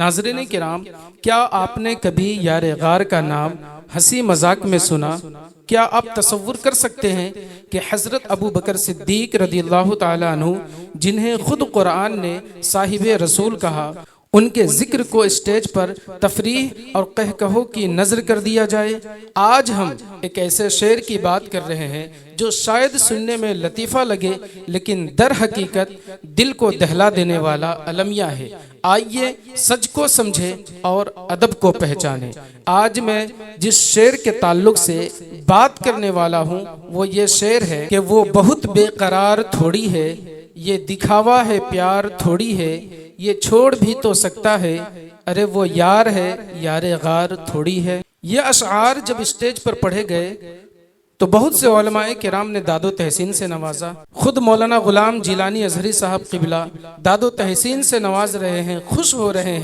नाज़रीन किराम, क्या आपने कभी यार गार का नाम हंसी मजाक में सुना? क्या आप तसव्वुर कर सकते हैं कि हज़रत अबू बकर सिद्दीक रदियल्लाहु ताला अन्हु, जिन्हें खुद कुरान ने साहिबे रसूल कहा, उनके जिक्र को स्टेज पर तफरीह और कहकहो की नजर कर दिया जाए? आज हम एक ऐसे शेर की बात कर रहे हैं जो शायद सुनने में लतीफ़ा लगे, लेकिन दर हकीकत दिल को दहला देने वाला अलमिया है। आइए सच को समझे और अदब को पहचाने। आज मैं जिस शेर के ताल्लुक से बात करने वाला हूँ वो ये शेर है कि वो बहुत बेकरार थोड़ी है, ये दिखावा है प्यार थोड़ी है, ये छोड़ भी तो सकता है, अरे वो यार है यारे गार थोड़ी है। ये अशआर जब स्टेज पर पढ़े गए तो बहुत से उलमाए किराम ने दादो तहसीन से नवाजा। खुद मौलाना गुलाम जिलानी अजहरी साहब क़िबला दादो तहसीन से नवाज रहे हैं, खुश हो रहे हैं।